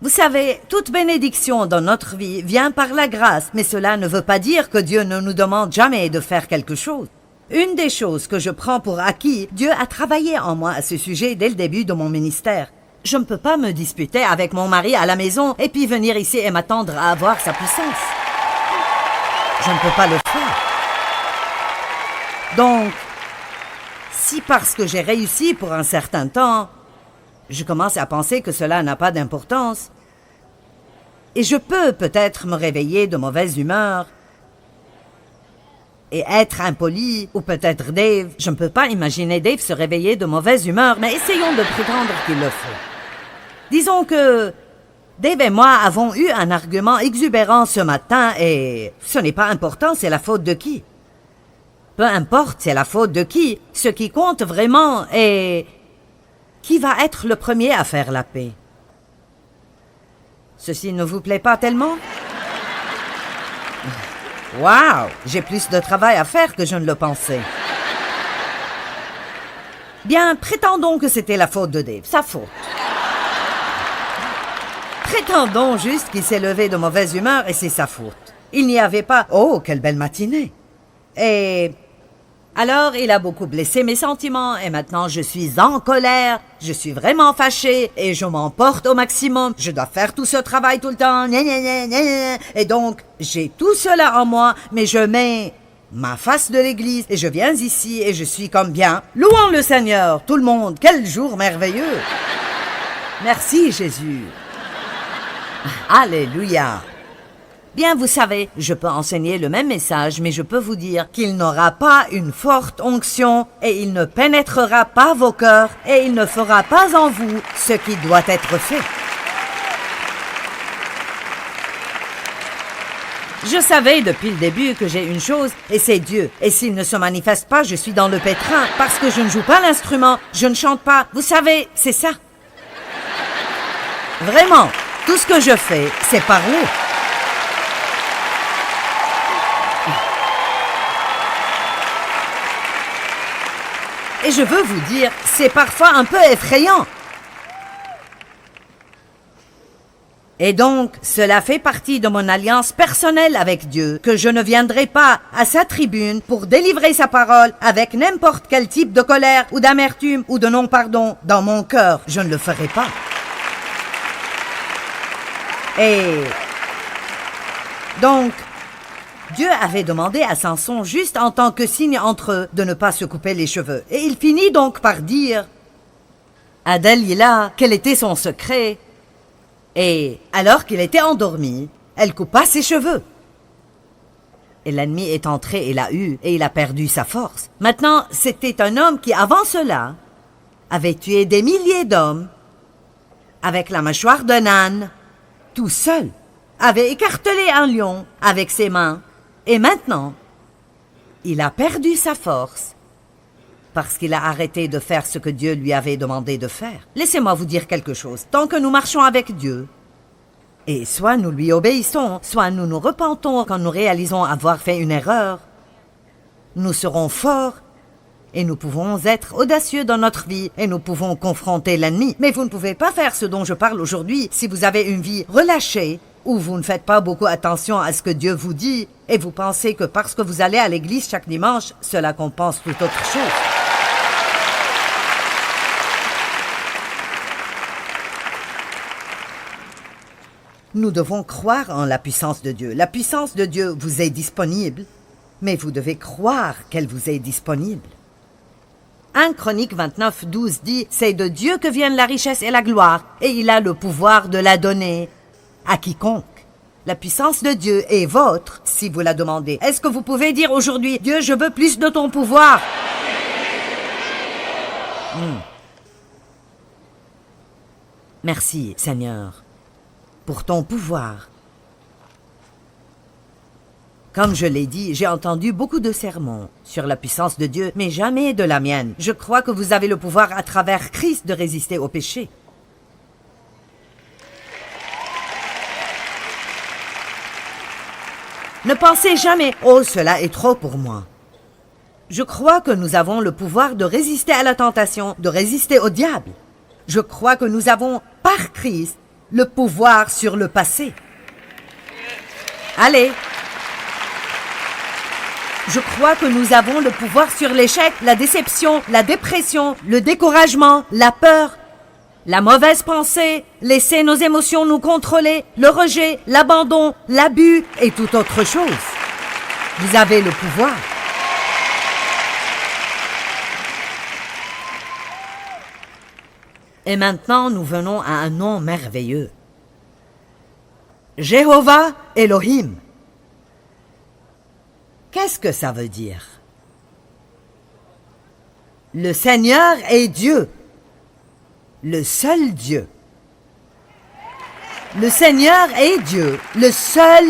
Vous savez, toute bénédiction dans notre vie vient par la grâce, mais cela ne veut pas dire que Dieu ne nous demande jamais de faire quelque chose. Une des choses que je prends pour acquis, Dieu a travaillé en moi à ce sujet dès le début de mon ministère. Je ne peux pas me disputer avec mon mari à la maison et puis venir ici et m'attendre à avoir sa puissance. Je ne peux pas le faire. Donc, si parce que j'ai réussi pour un certain temps, je commence à penser que cela n'a pas d'importance, et je peux peut-être me réveiller de mauvaise humeur et être impoli, ou peut-être Dave. Je ne peux pas imaginer Dave se réveiller de mauvaise humeur, mais essayons de prétendre qu'il le fait. Disons que Dave et moi avons eu un argument exubérant ce matin, et ce n'est pas important, c'est la faute de qui? Peu importe, c'est la faute de qui. Ce qui compte vraiment est qui va être le premier à faire la paix. Ceci ne vous plaît pas tellement? Wow! J'ai plus de travail à faire que je ne le pensais. Bien, prétendons que c'était la faute de Dave, sa faute. Prétendons juste qu'il s'est levé de mauvaise humeur et c'est sa faute. Il n'y avait pas... Oh, quelle belle matinée! Et... alors, il a beaucoup blessé mes sentiments et maintenant je suis en colère, je suis vraiment fâchée et je m'emporte au maximum. Je dois faire tout ce travail tout le temps, gna, gna, gna, gna, gna. Et donc, j'ai tout cela en moi, mais je mets ma face de l'église et je viens ici et je suis comme bien. Louons le Seigneur, tout le monde, quel jour merveilleux! Merci Jésus! Alléluia! Bien, vous savez, je peux enseigner le même message, mais je peux vous dire qu'il n'aura pas une forte onction et il ne pénétrera pas vos cœurs et il ne fera pas en vous ce qui doit être fait. Je savais depuis le début que j'ai une chose, et c'est Dieu. Et s'il ne se manifeste pas, je suis dans le pétrin, parce que je ne joue pas l'instrument, je ne chante pas. Vous savez, c'est ça. Vraiment, tout ce que je fais, c'est parler. Et je veux vous dire, c'est parfois un peu effrayant. Et donc, cela fait partie de mon alliance personnelle avec Dieu, que je ne viendrai pas à sa tribune pour délivrer sa parole avec n'importe quel type de colère ou d'amertume ou de non-pardon dans mon cœur. Je ne le ferai pas. Et donc, Dieu avait demandé à Samson, juste en tant que signe entre eux, de ne pas se couper les cheveux. Et il finit donc par dire à Dalila quel était son secret. Et alors qu'il était endormi, elle coupa ses cheveux. Et l'ennemi est entré et l'a eu, et il a perdu sa force. Maintenant, c'était un homme qui, avant cela, avait tué des milliers d'hommes avec la mâchoire d'un âne, tout seul, avait écartelé un lion avec ses mains. Et maintenant, il a perdu sa force parce qu'il a arrêté de faire ce que Dieu lui avait demandé de faire. Laissez-moi vous dire quelque chose. Tant que nous marchons avec Dieu, et soit nous lui obéissons, soit nous nous repentons quand nous réalisons avoir fait une erreur, nous serons forts Et nous pouvons être audacieux dans notre vie et nous pouvons confronter l'ennemi. Mais vous ne pouvez pas faire ce dont je parle aujourd'hui si vous avez une vie relâchée ou vous ne faites pas beaucoup attention à ce que Dieu vous dit et vous pensez que parce que vous allez à l'église chaque dimanche, cela compense toute autre chose. Nous devons croire en la puissance de Dieu. La puissance de Dieu vous est disponible, mais vous devez croire qu'elle vous est disponible. 1 Chroniques 29, 12 dit « C'est de Dieu que viennent la richesse et la gloire, et il a le pouvoir de la donner à quiconque. » La puissance de Dieu est votre si vous la demandez. Est-ce que vous pouvez dire aujourd'hui « Dieu, je veux plus de ton pouvoir » Merci, Seigneur, pour ton pouvoir. Comme je l'ai dit, j'ai entendu beaucoup de sermons sur la puissance de Dieu, mais jamais de la mienne. Je crois que vous avez le pouvoir à travers Christ de résister au péché. Ne pensez jamais « Oh, cela est trop pour moi ». Je crois que nous avons le pouvoir de résister à la tentation, de résister au diable. Je crois que nous avons, par Christ, le pouvoir sur le passé. Allez! Je crois que nous avons le pouvoir sur l'échec, la déception, la dépression, le découragement, la peur, la mauvaise pensée, laisser nos émotions nous contrôler, le rejet, l'abandon, l'abus et toute autre chose. Vous avez le pouvoir. Et maintenant, nous venons à un nom merveilleux. Jéhovah Elohim. Qu'est-ce que ça veut dire? Le Seigneur est Dieu. Le seul Dieu. Le Seigneur est Dieu. Le seul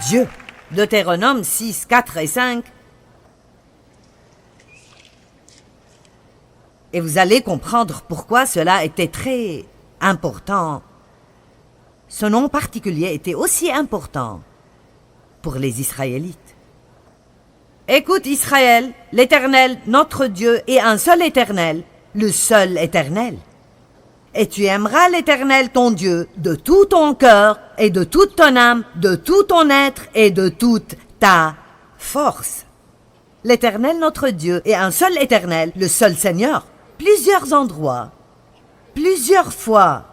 Dieu. Deutéronome 6, 4 et 5. Et vous allez comprendre pourquoi cela était très important. Ce nom particulier était aussi important pour les Israélites. Écoute Israël, l'Éternel, notre Dieu, est un seul Éternel, le seul Éternel. Et tu aimeras l'Éternel ton Dieu de tout ton cœur et de toute ton âme, de tout ton être et de toute ta force. L'Éternel notre Dieu est un seul Éternel, le seul Seigneur. Plusieurs endroits, plusieurs fois.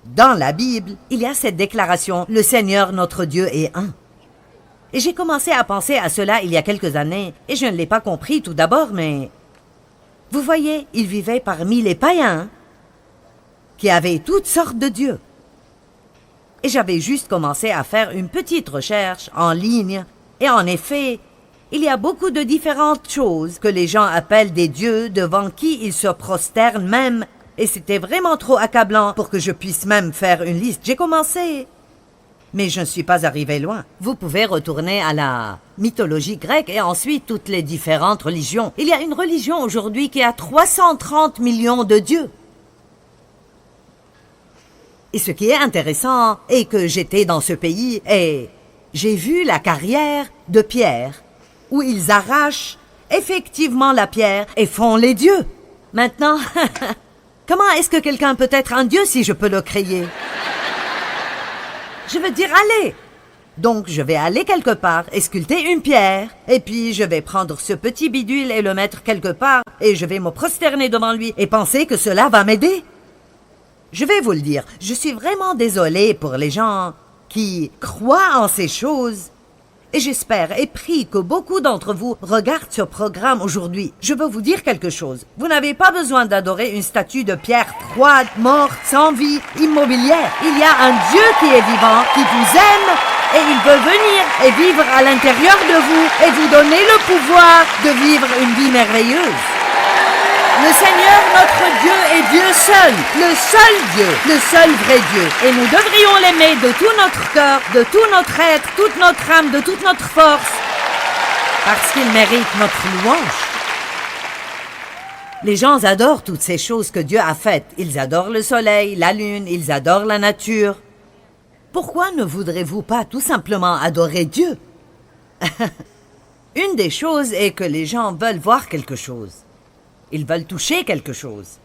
Dans la Bible, il y a cette déclaration, le Seigneur notre Dieu est un. Et j'ai commencé à penser à cela il y a quelques années, et je ne l'ai pas compris tout d'abord, mais... Vous voyez, il vivait parmi les païens, qui avaient toutes sortes de dieux. Et j'avais juste commencé à faire une petite recherche en ligne, et en effet, il y a beaucoup de différentes choses que les gens appellent des dieux devant qui ils se prosternent même, et c'était vraiment trop accablant pour que je puisse même faire une liste. J'ai commencé... Mais je ne suis pas arrivé loin. Vous pouvez retourner à la mythologie grecque et ensuite toutes les différentes religions. Il y a une religion aujourd'hui qui a 330 millions de dieux. Et ce qui est intéressant est que j'étais dans ce pays et j'ai vu la carrière de pierre où ils arrachent effectivement la pierre et font les dieux. Maintenant, comment est-ce que quelqu'un peut être un dieu si je peux le créer? Je veux dire aller. Donc, je vais aller quelque part et sculpter une pierre. Et puis, je vais prendre ce petit bidule et le mettre quelque part. Et je vais me prosterner devant lui et penser que cela va m'aider. Je vais vous le dire, je suis vraiment désolée pour les gens qui croient en ces choses. Et j'espère et prie que beaucoup d'entre vous regardent ce programme aujourd'hui. Je veux vous dire quelque chose. Vous n'avez pas besoin d'adorer une statue de pierre froide, morte, sans vie, immobilière. Il y a un Dieu qui est vivant, qui vous aime, et il veut venir et vivre à l'intérieur de vous et vous donner le pouvoir de vivre une vie merveilleuse. Le Seigneur, notre Dieu, est Dieu seul, le seul Dieu, le seul vrai Dieu. Et nous devrions l'aimer de tout notre cœur, de tout notre être, toute notre âme, de toute notre force, parce qu'il mérite notre louange. Les gens adorent toutes ces choses que Dieu a faites. Ils adorent le soleil, la lune, ils adorent la nature. Pourquoi ne voudrez-vous pas tout simplement adorer Dieu? Une des choses est que les gens veulent voir quelque chose. Ils veulent toucher quelque chose.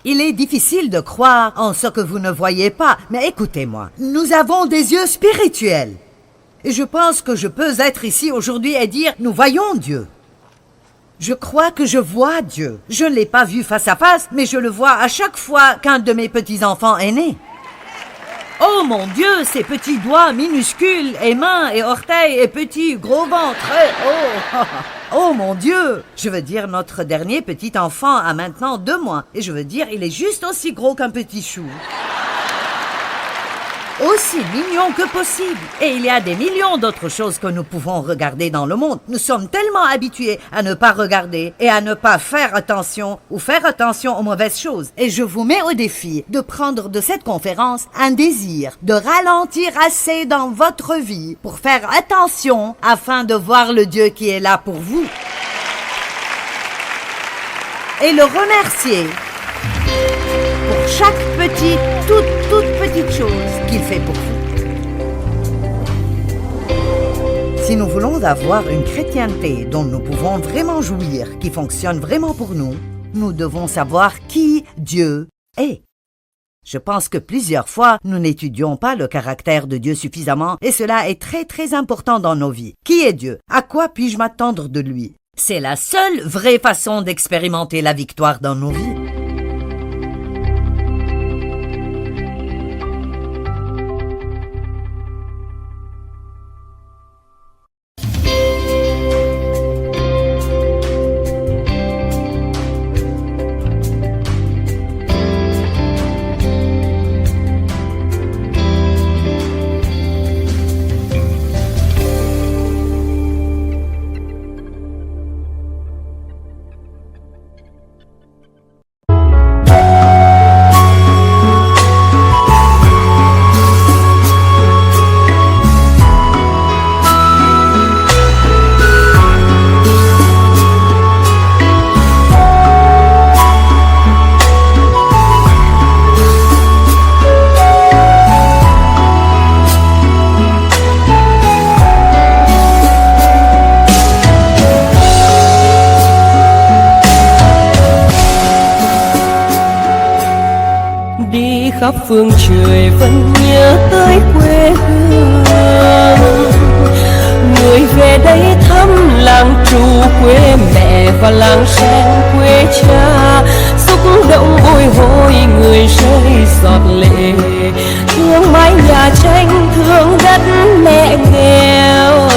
Il est difficile de croire en ce que vous ne voyez pas, mais écoutez-moi, nous avons des yeux spirituels. Et je pense que je peux être ici aujourd'hui et dire, nous voyons Dieu. Je crois que je vois Dieu. Je ne l'ai pas vu face à face, mais je le vois à chaque fois qu'un de mes petits-enfants est né. Oh mon Dieu, ces petits doigts minuscules, et mains, et orteils, et petits, gros ventre, oh mon Dieu! Je veux dire, notre dernier petit enfant a maintenant 2 mois, et je veux dire, il est juste aussi gros qu'un petit chou. Aussi mignon que possible. Et il y a des millions d'autres choses que nous pouvons regarder dans le monde. Nous sommes tellement habitués à ne pas regarder et à ne pas faire attention ou faire attention aux mauvaises choses. Et je vous mets au défi de prendre de cette conférence un désir de ralentir assez dans votre vie pour faire attention afin de voir le Dieu qui est là pour vous. Et le remercier pour chaque toute petite chose qu'il fait pour vous. Si nous voulons avoir une chrétienté dont nous pouvons vraiment jouir, qui fonctionne vraiment pour nous, nous devons savoir qui Dieu est. Je pense que plusieurs fois, nous n'étudions pas le caractère de Dieu suffisamment et cela est très important dans nos vies. Qui est Dieu? À quoi puis-je m'attendre de lui? C'est la seule vraie façon d'expérimenter la victoire dans nos vies. khắp phương trời vẫn nhớ tới quê hương. Người về đây thăm làng trù quê mẹ và làng sen quê cha, xúc động bồi hồi người rơi giọt lệ, thương mái nhà tranh thương đất mẹ nghèo.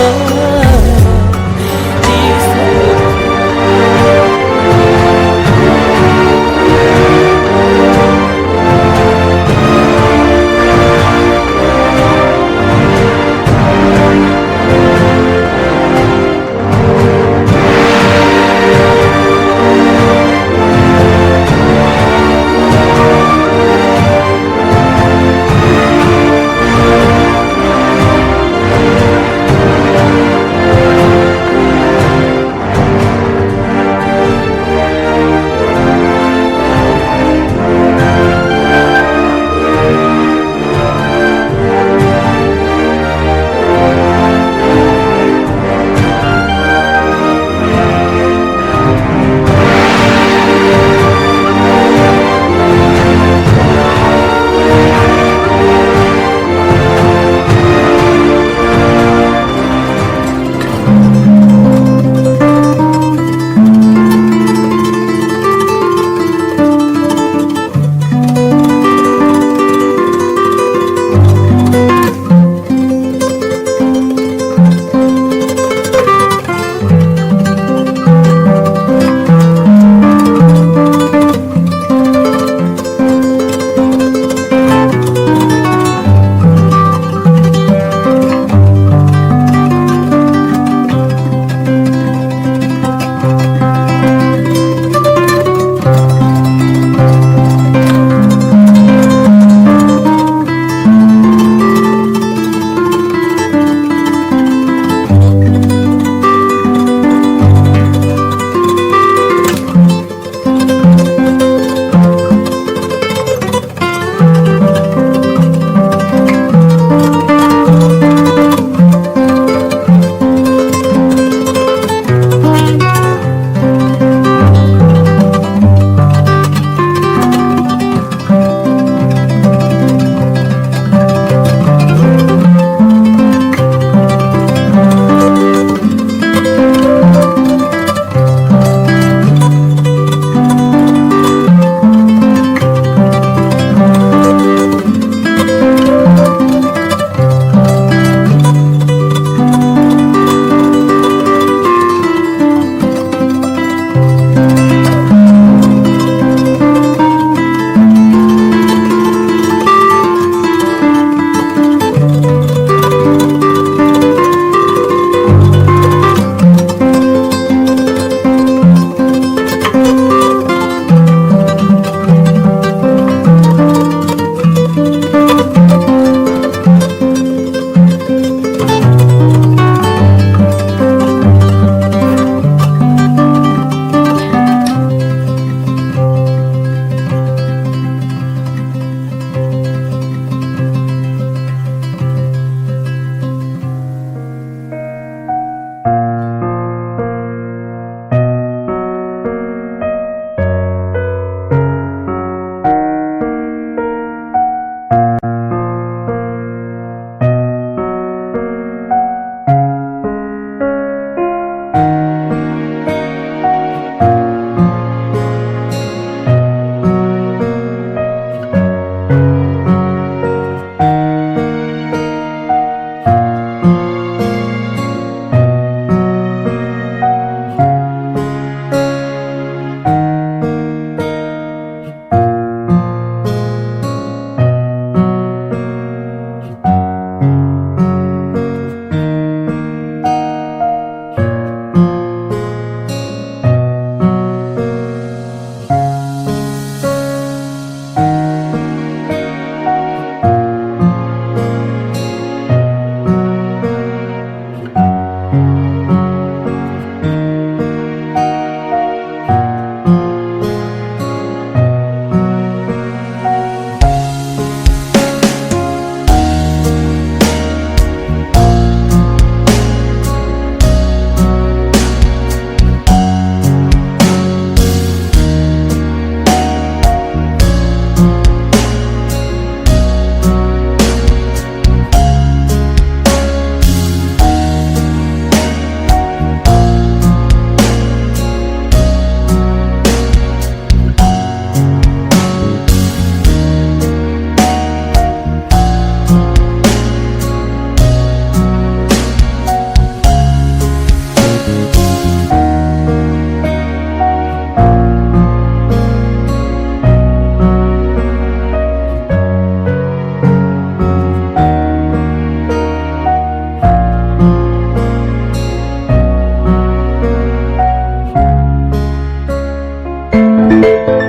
Thank you.